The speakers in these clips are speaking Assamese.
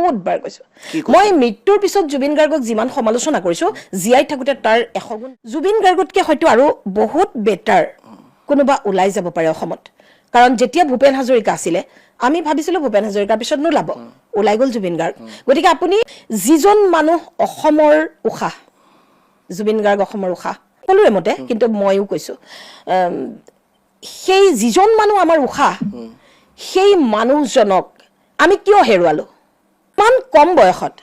বহুতবাৰ কৈছো মই মৃত্যুৰ পিছত জুবিন গাৰ্গক যিমান সমালোচনা কৰিছো জিয়াই থাকোতে তাৰ 100 গুণ জুবিন গাৰ্গতকে হয়তো আৰু বহুত বেটাৰ কোনোবা ওলাই যাব পাৰে অসমত কাৰণ যেতিয়া ভূপেন হাজৰিকা আছিলে আমি ভাবিছিলো ভূপেন হাজৰিকাৰ পিছত নোলাব ওলাই গল জুবিন গাৰ্গ গতিকে আপুনি যিজন মানুহ অসমৰ উখা জুবিন গাৰ্গ অসমৰ উখা সকলোৰে মতে কিন্তু মইও কৈছো সেই যিজন মানুহ আমাৰ উখা সেই মানুহজনক আমি কিয় হেৰুৱালো মান কম বয়সত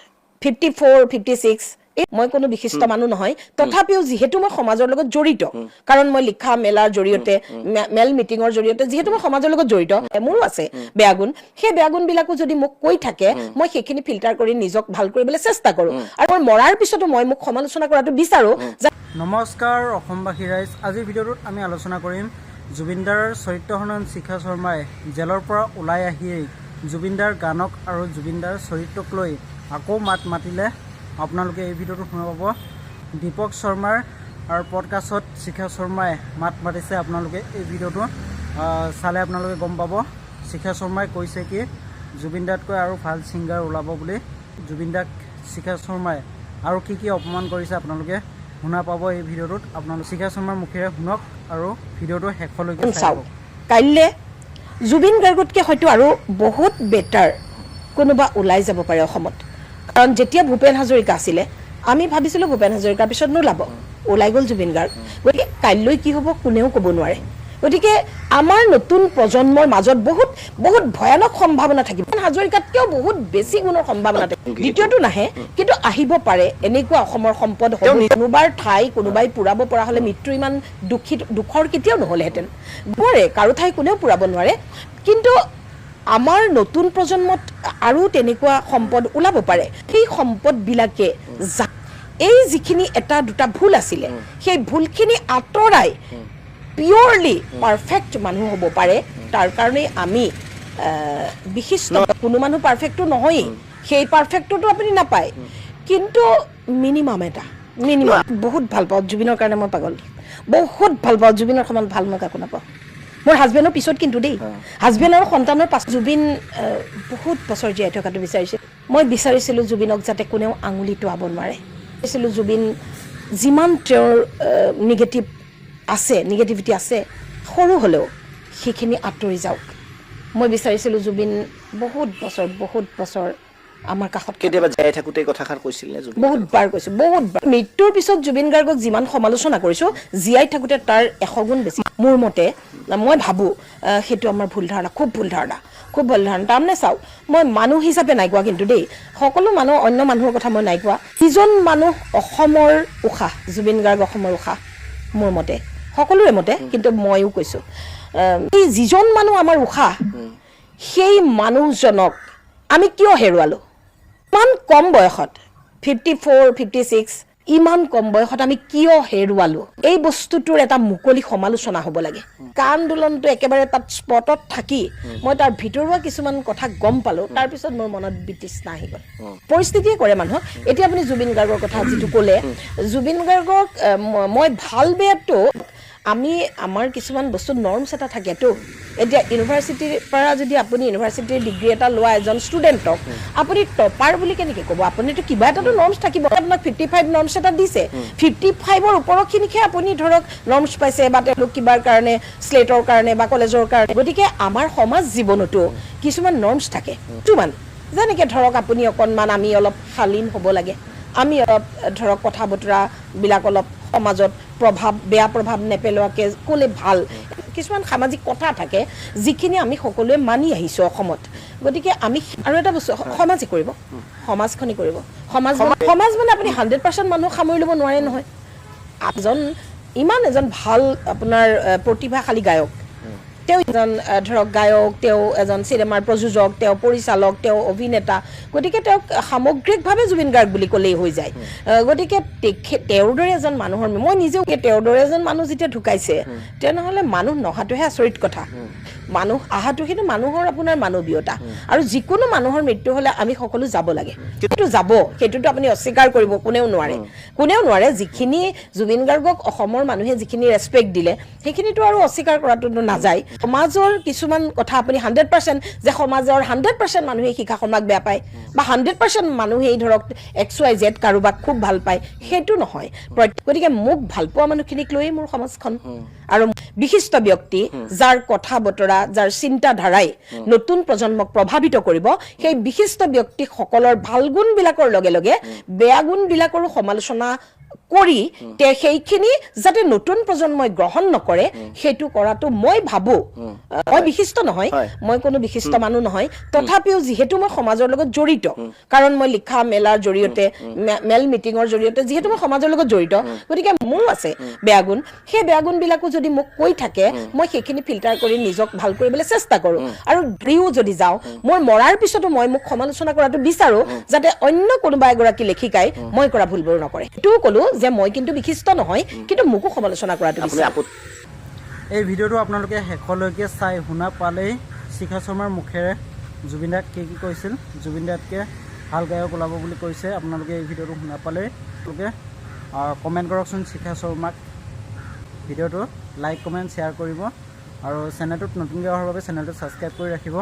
54 56 মই কোনো বিশিষ্ট মানুহ নহয় তথাপিও যেহেতু মই সমাজৰ লগত জড়িত কাৰণ মই লিখা মেলাৰ জড়িয়তে মেল মিটিঙৰ জড়িয়তে যেহেতু মই সমাজৰ লগত জড়িত মোৰো আছে বেয়াগুণ সেই বেয়াগুণ বিলাকো যদি মোক কৈ থাকে মই সেইখিনি ফিল্টাৰ কৰি নিজক ভাল কৰিবলৈ চেষ্টা কৰো আৰু মই মৰাৰ পিছতো মই মোক সমালোচনা কৰাটো বিচাৰো নমস্কাৰ অসমবাসী ৰাইজ আজিৰ ভিডিঅ'টোত আমি আলোচনা কৰিম জুবিনদাৰ চৰিত্ৰহনন শিখা শৰ্মাই জেলৰ পৰা ওলাই আহিয়েই জুবিনদাৰ গানক আৰু জুবিনদাৰ চৰিত্ৰক লৈ আকৌ মাত মাতিলে আপোনালোকে এই ভিডিঅ'টো শুনা পাব দীপক শৰ্মাৰ আৰু পডকাষ্টত শিখা শৰ্মাই মাত মাতিছে আপোনালোকে এই ভিডিঅ'টো চালে আপোনালোকে গম পাব শিখা শৰ্মাই কৈছে কি জুবিনদাতকৈ আৰু ভাল ছিংগাৰ ওলাব বুলি জুবিনদাক শিখা শৰ্মাই আৰু কি অপমান কৰিছে আপোনালোকে শুনা পাব এই ভিডিঅ'টোত আপোনালোকে শিখা শৰ্মাৰ মুখেৰে শুনক আৰু ভিডিঅ'টো শেষলৈকে চাওক কাইলে জুবিন গাৰ্গতকে হয়তো আৰু বহুত বেটাৰ কোনোবা ওলাই যাব পাৰে অসমত কাৰণ যেতিয়া ভূপেন হাজৰিকা আছিলে আমি ভাবিছিলো ভূপেন হাজৰিকাৰ পিছত নোলাব ওলাই গল জুবিন গাৰ্গ গতিকে কাইলৈ কি হ'ব কোনেও ক'ব নোৱাৰে গতিকে আমাৰ নতুন প্ৰজন্মৰ মাজত বহুত বহুত ভয়ানক সম্ভাৱনা থাকিব হাজৰিকাতকেও বহুত বেছি গুণৰ সম্ভাৱনা থাকিব দ্বিতীয়টো নাহে কিন্তু আহিব পাৰে এনেকুৱা অসমৰ সম্পদ কোনোবাৰ ঠাই কোনোবাই পুৰাব পৰা হ'লে মৃত্যু ইমান দুখৰ কেতিয়াও নহ'লেহেঁতেন নোৱাৰে কাৰো ঠাই কোনেও পুৰাব নোৱাৰে কিন্তু আমাৰ নতুন প্ৰজন্মত আৰু তেনেকুৱা সম্পদ ওলাব পাৰে সেই সম্পদবিলাকে এই যিখিনি এটা দুটা ভুল আছিলে সেই ভুলখিনি আঁতৰাই পিয়ৰলি পাৰফেক্ট মানুহ হ'ব পাৰে তাৰ কাৰণে আমি বিশিষ্ট কোনো মানুহ পাৰফেক্টটো নহয়েই সেই পাৰফেক্টটো আপুনি নাপায় কিন্তু মিনিমাম বহুত ভাল পাওঁ জুবিনৰ কাৰণে মই পাগল বহুত ভাল পাওঁ জুবিনৰ সমান ভাল মই কাকো নাপাওঁ মোৰ হাজবেণ্ডৰ পিছত কিন্তু দেই হাজবেণ্ড আৰু সন্তানৰ পাছত জুবিন বহুত বছৰ জীয়াই থকাটো বিচাৰিছিল মই বিচাৰিছিলোঁ জুবিনক যাতে কোনেও আঙুলি টোৱাব নোৱাৰে বিচাৰিছিলোঁ জুবিন যিমান তেওঁৰ নিগেটিভিটি আছে সৰু হ'লেও সেইখিনি আঁতৰি যাওক মই বিচাৰিছিলোঁ জুবিন বহুত বছৰ আমাৰ কাষত কেতিয়াবা জীয়াই থাকোতে কথাষাৰ কৈছিল নে জুবিন বহুতবাৰ কৈছো বহুতবাৰ মৃত্যুৰ পিছত জুবিন গাৰ্গক যিমান সমালোচনা কৰিছো জীয়াই থাকোতে তাৰ 100 গুণ বেছি মোৰ মতে মই ভাবো সেইটো আমাৰ ভুল ধাৰণা খুব ভুল ধাৰণা তাৰমানে চাওক মই মানুহ হিচাপে নাই কোৱা কিন্তু দেই সকলো মানুহ অন্য মানুহৰ কথা মই নাই কোৱা যিজন মানুহ অসমৰ উখা জুবিন গাৰ্গ অসমৰ উখা মোৰ মতে সকলোৰে মতে কিন্তু মইও কৈছো এই যিজন মানুহ আমাৰ উখা সেই মানুহজনক আমি কিয় হেৰুৱালো ইমান কম বয়সত 54 56 ইমান কম বয়সত আমি কিয় হেৰুৱালো এই বস্তুটোৰ এটা মুকলি সমালোচনা হ'ব লাগে আন্দোলনটো একেবাৰে তাত স্পটত থাকি মই তাৰ ভিতৰুৱা কিছুমান কথা গম পালো তাৰ পিছত মোৰ মনত বিতৃষ্ণা আহি গ'ল পৰিস্থিতিয়ে কৰে মানুহক এতিয়া আপুনি জুবিন গাৰ্গৰ কথা যিটো ক'লে জুবিন গাৰ্গক মই ভাল বেয়াটো আমি আমাৰ কিছুমান বস্তু নৰ্মছ এটা থাকেতো এতিয়া ইউনিভাৰ্চিটিৰ পৰা যদি আপুনি ইউনিভাৰ্চিটিৰ ডিগ্ৰী এটা লোৱা এজন ষ্টুডেণ্টক আপুনি টপাৰ বুলি কেনেকৈ ক'ব আপুনিতো কিবা এটাতো নৰ্মছ থাকিব আপোনাক 55 নৰ্মছ এটা দিছে 55ৰ ওপৰখিনিহে আপুনি ধৰক নৰ্মছ পাইছে বা তেওঁলোক কিবাৰ কাৰণে স্লেটৰ কাৰণে বা কলেজৰ কাৰণে গতিকে আমাৰ সমাজ জীৱনতো কিছুমান নৰ্মছ থাকে কিছুমান যেনেকৈ ধৰক আপুনি অকণমান আমি অলপ শালীন হ'ব লাগে আমি অলপ ধৰক কথা বতৰাবিলাক অলপ সমাজত বেয়া প্ৰভাৱ নেপেলোৱাকৈ ক'লে ভাল কিছুমান সামাজিক কথা থাকে যিখিনি আমি সকলোৱে মানি আহিছোঁ অসমত গতিকে আমি আৰু এটা বস্তু সমাজে কৰিব সমাজখনি কৰিব সমাজ মানে আপুনি 100% মানুহ সামৰি ল'ব নোৱাৰে নহয় এজন ভাল আপোনাৰ প্ৰতিভাশালী গায়ক তেওঁ এজন ধৰক গায়ক তেওঁ এজন চিনেমাৰ প্ৰযোজক তেওঁ পৰিচালক তেওঁ অভিনেতা গতিকে তেওঁক সামগ্ৰিকভাৱে জুবিন গাৰ্গ বুলি ক'লেই হৈ যায় গতিকে তেওঁৰ দৰে এজন মানুহৰ মই নিজেও তেওঁৰ দৰে এজন মানুহ যেতিয়া ঢুকাইছে তেনেহ'লে মানুহ নহাটোহে আচৰিত কথা মানুহ আহাটো সেইটো মানুহৰ আপোনাৰ মানৱীয়তা আৰু যিকোনো মানুহৰ মৃত্যু হ'লে আমি সকলো যাব লাগে কিন্তু যাব সেইটোতো আপুনি অস্বীকাৰ কৰিব কোনেও নোৱাৰে যিখিনি জুবিন গাৰ্গক অসমৰ মানুহে যিখিনি ৰেছপেক্ট দিলে সেইখিনিতো আৰু অস্বীকাৰ কৰাটো নাযায় সমাজৰ কিছুমান কথা আপুনি 100% যে সমাজৰ 100% মানুহে শিখা সমাজ বেয়া পায় বা 100% মানুহে ধৰক XYZ কাৰোবাক খুব ভাল পায় সেইটো নহয় গতিকে মোক ভাল পোৱা মানুহখিনিক লৈয়ে মোৰ সমাজখন আৰু বিশিষ্ট ব্যক্তি যাৰ কথা বতৰা যাৰ চিন্তাধাৰাই নতুন প্ৰজন্মক প্ৰভাৱিত কৰিব সেই বিশিষ্ট ব্যক্তি সকলৰ ভাল গুণবিলাকৰ লগে লগে বেয়া গুণবিলাকৰো সমালোচনা কৰি সেইখিনি যাতে নতুন প্ৰজন্মই গ্ৰহণ নকৰে সেইটো কৰাটো মই ভাবো মই বিশিষ্ট নহয় মই কোনো বিশিষ্ট মানুহ নহয় তথাপিও যিহেতু মই সমাজৰ লগত জড়িত কাৰণ মই লিখা মেলাৰ জৰিয়তে মেল মিটিঙৰ জৰিয়তে যিহেতু মই সমাজৰ লগত জড়িত গতিকে মোৰো আছে বেয়া গুণ সেই বেয়া গুণবিলাকো যদি মোক কৈ থাকে মই সেইখিনি ফিল্টাৰ কৰি নিজক ভাল কৰিবলৈ চেষ্টা কৰোঁ আৰু ঘূৰিও যদি যাওঁ মোৰ মৰাৰ পিছতো মই মোক সমালোচনা কৰাটো বিচাৰো যাতে অন্য কোনোবা এগৰাকী লেখিকাই মই কৰা ভুলবোৰ নকৰে এইটোও ক'লো যে মই কিন্তু বিশিষ্ট নহয় কিন্তু মোকো সমালোচনা কৰাটো বিচাৰো এই ভিডিঅ'টো আপোনালোকে শেষলৈকে চাই শুনা পালেই শিখা শৰ্মাৰ মুখেৰে জুবিন দাক কি কৈছিল জুবিন দাতকৈ ভাল গায়ক ওলাব বুলি কৈছে আপোনালোকে এই ভিডিঅ'টো শুনা পালেই আপোনালোকে কমেণ্ট কৰকচোন শিখা শৰ্মাক ভিডিঅ'টো লাইক কমেণ্ট শ্বেয়াৰ কৰিব আৰু চেনেলটোত নতুনকৈ অহাৰ বাবে চেনেলটো ছাবস্ক্ৰাইব কৰি ৰাখিব